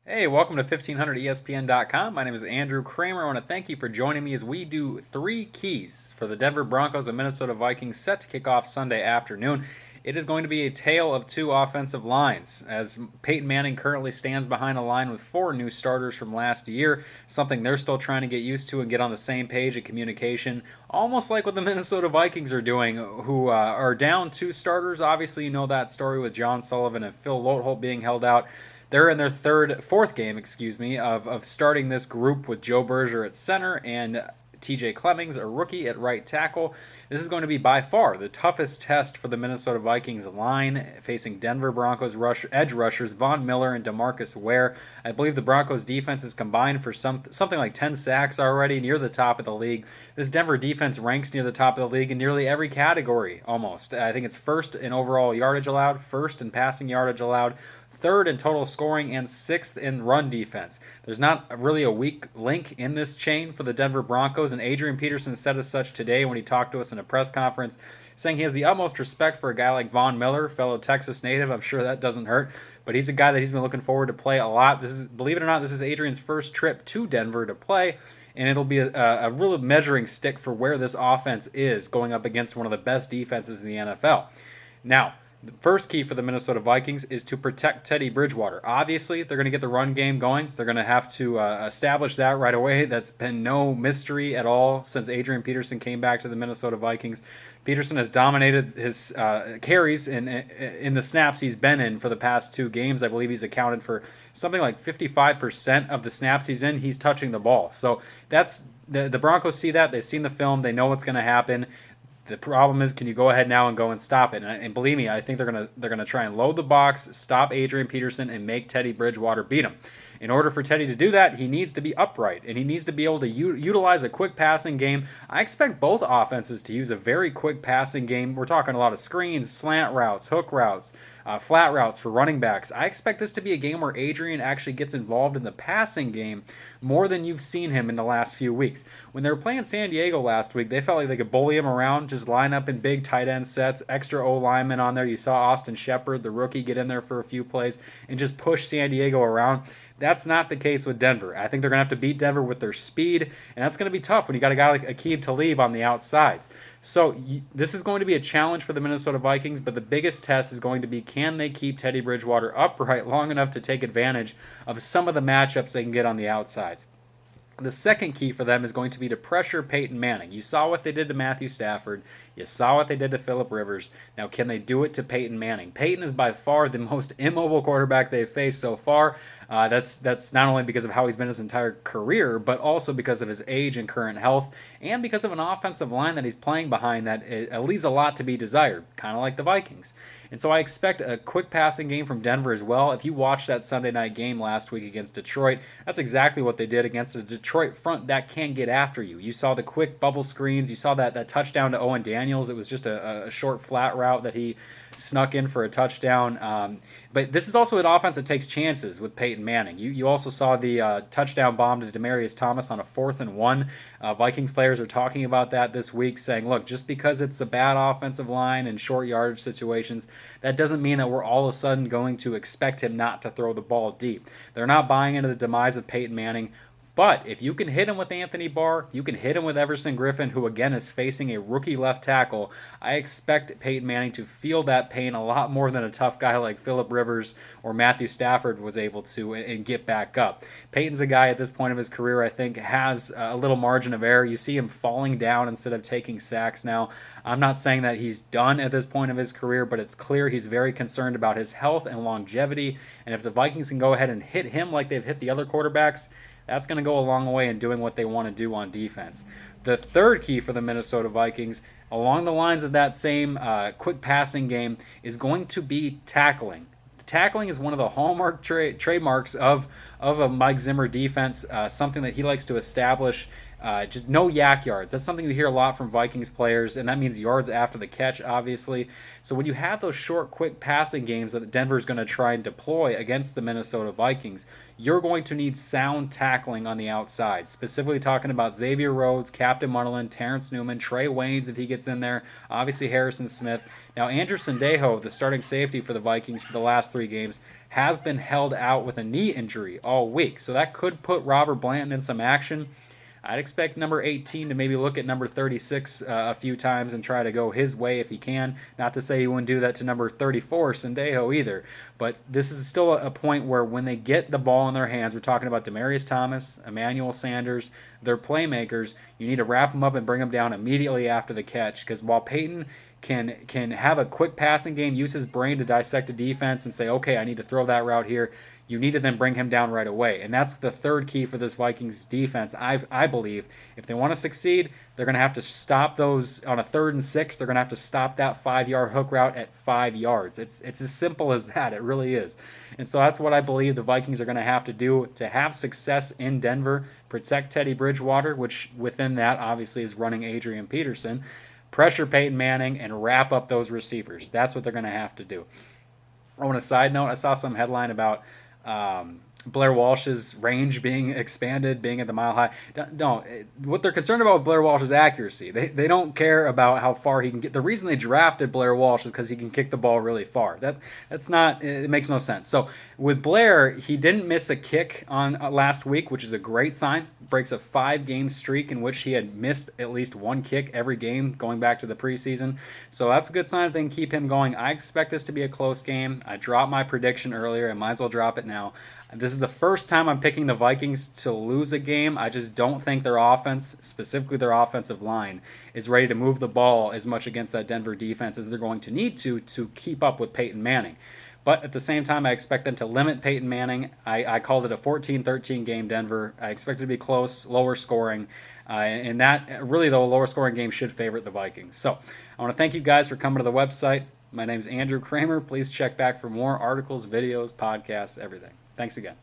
Hey, welcome to 1500ESPN.com. My name is Andrew Krammer. I want to thank you for joining me as we do three keys for the Denver Broncos and Minnesota Vikings set to kick off Sunday afternoon. It is going to be a tale of two offensive lines, as Peyton Manning currently stands behind a line with four new starters from last year, something they're still trying to get used to and get on the same page of communication, almost like what the Minnesota Vikings are doing, who are down two starters. Obviously, you know that story with John Sullivan and Phil Loadholt being held out. They're in their fourth game, of starting this group with Joe Berger at center and TJ Clemmings, a rookie, at right tackle. This is going to be by far the toughest test for the Minnesota Vikings line, facing Denver Broncos edge rushers Von Miller and DeMarcus Ware. I believe the Broncos defense is combined for something like 10 sacks already, near the top of the league. This Denver defense ranks near the top of the league in nearly every category, almost. I think it's first in overall yardage allowed, first in passing yardage allowed, third in total scoring, and sixth in run defense. There's not really a weak link in this chain for the Denver Broncos, and Adrian Peterson said as such today when he talked to us in a press conference, saying he has the utmost respect for a guy like Von Miller, fellow Texas native. I'm sure that doesn't hurt, but he's a guy that he's been looking forward to play a lot. Believe it or not, this is Adrian's first trip to Denver to play, and it'll be a real measuring stick for where this offense is going up against one of the best defenses in the NFL. Now, the first key for the Minnesota Vikings is to protect Teddy Bridgewater. Obviously, they're going to get the run game going. They're going to have to establish that right away. That's been no mystery at all since Adrian Peterson came back to the Minnesota Vikings. Peterson has dominated his carries in the snaps he's been in for the past two games. I believe he's accounted for something like 55% of the snaps he's in. He's touching the ball. So that's the Broncos see that. They've seen the film. They know what's going to happen. The problem is, can you go ahead now and go and stop it? And believe me, I think they're gonna try and load the box, stop Adrian Peterson, and make Teddy Bridgewater beat him. In order for Teddy to do that, he needs to be upright, and he needs to be able to utilize a quick passing game. I expect both offenses to use a very quick passing game. We're talking a lot of screens, slant routes, hook routes, flat routes for running backs. I expect this to be a game where Adrian actually gets involved in the passing game more than you've seen him in the last few weeks. When they were playing San Diego last week, they felt like they could bully him around, just line up in big tight end sets, extra O linemen on there. You saw Austin Shepard, the rookie, get in there for a few plays and just push San Diego around. That's not the case with Denver. I think they're going to have to beat Denver with their speed, and that's going to be tough when you got a guy like Aqib Talib on the outsides. So this is going to be a challenge for the Minnesota Vikings, but the biggest test is going to be, can they keep Teddy Bridgewater upright long enough to take advantage of some of the matchups they can get on the outsides. The second key for them is going to be to pressure Peyton Manning. You saw what they did to Matthew Stafford. You saw what they did to Phillip Rivers. Now, can they do it to Peyton Manning? Peyton is by far the most immobile quarterback they've faced so far. That's not only because of how he's been his entire career, but also because of his age and current health, and because of an offensive line that he's playing behind that leaves a lot to be desired, kind of like the Vikings. And so I expect a quick passing game from Denver as well. If you watched that Sunday night game last week against Detroit, that's exactly what they did against a Detroit front that can get after you. You saw the quick bubble screens. You saw that touchdown to Owen Daniels. It was just a short flat route that he snuck in for a touchdown. But this is also an offense that takes chances with Peyton Manning. You also saw the touchdown bomb to Demaryius Thomas on a 4th and 1. Vikings players are talking about that this week, saying, look, just because it's a bad offensive line and short yardage situations, that doesn't mean that we're all of a sudden going to expect him not to throw the ball deep. They're not buying into the demise of Peyton Manning. But if you can hit him with Anthony Barr, you can hit him with Everson Griffin, who again is facing a rookie left tackle, I expect Peyton Manning to feel that pain a lot more than a tough guy like Phillip Rivers or Matthew Stafford was able to and get back up. Peyton's a guy at this point of his career I think has a little margin of error. You see him falling down instead of taking sacks now. I'm not saying that he's done at this point of his career, but it's clear he's very concerned about his health and longevity. And if the Vikings can go ahead and hit him like they've hit the other quarterbacks, that's going to go a long way in doing what they want to do on defense. The third key for the Minnesota Vikings, along the lines of that same quick passing game, is going to be tackling. Tackling is one of the hallmark trademarks of a Mike Zimmer defense, something that he likes to establish Just no yak yards. That's something we hear a lot from Vikings players, and that means yards after the catch, obviously. So when you have those short, quick passing games that Denver's going to try and deploy against the Minnesota Vikings, you're going to need sound tackling on the outside. Specifically talking about Xavier Rhodes, Captain Munderland, Terrence Newman, Trey Waynes if he gets in there, obviously Harrison Smith. Now Andrew Sendejo, the starting safety for the Vikings for the last 3 games, has been held out with a knee injury all week. So that could put Robert Blanton in some action. I'd expect number 18 to maybe look at number 36 a few times and try to go his way if he can. Not to say he wouldn't do that to number 34, Sendejo, either. But this is still a point where when they get the ball in their hands, we're talking about Demaryius Thomas, Emmanuel Sanders, they're playmakers. You need to wrap them up and bring them down immediately after the catch. Because while Peyton can have a quick passing game, use his brain to dissect a defense and say, okay, I need to throw that route here, you need to then bring him down right away. And that's the third key for this Vikings defense, I believe. If they want to succeed, they're going to have to stop those on a 3rd and 6. They're going to have to stop that 5-yard hook route at 5 yards. It's as simple as that. It really is. And so that's what I believe the Vikings are going to have to do to have success in Denver. Protect Teddy Bridgewater, which within that obviously is running Adrian Peterson. Pressure Peyton Manning and wrap up those receivers. That's what they're going to have to do. On a side note, I saw some headline about Blair Walsh's range being expanded, being at the mile high. No, what they're concerned about with Blair Walsh's accuracy. They don't care about how far he can get. The reason they drafted Blair Walsh is because he can kick the ball really far. That's not. It makes no sense. So with Blair, he didn't miss a kick on last week, which is a great sign. Breaks a 5-game streak in which he had missed at least 1 kick every game going back to the preseason. So that's a good sign if they can keep him going. I expect this to be a close game. I dropped my prediction earlier. I might as well drop it now. This is the first time I'm picking the Vikings to lose a game. I just don't think their offense, specifically their offensive line, is ready to move the ball as much against that Denver defense as they're going to need to keep up with Peyton Manning. But at the same time, I expect them to limit Peyton Manning. I called it a 14-13 game, Denver. I expect it to be close, lower scoring. And that, really, though, a lower scoring game should favor the Vikings. So I want to thank you guys for coming to the website. My name is Andrew Krammer. Please check back for more articles, videos, podcasts, everything. Thanks again.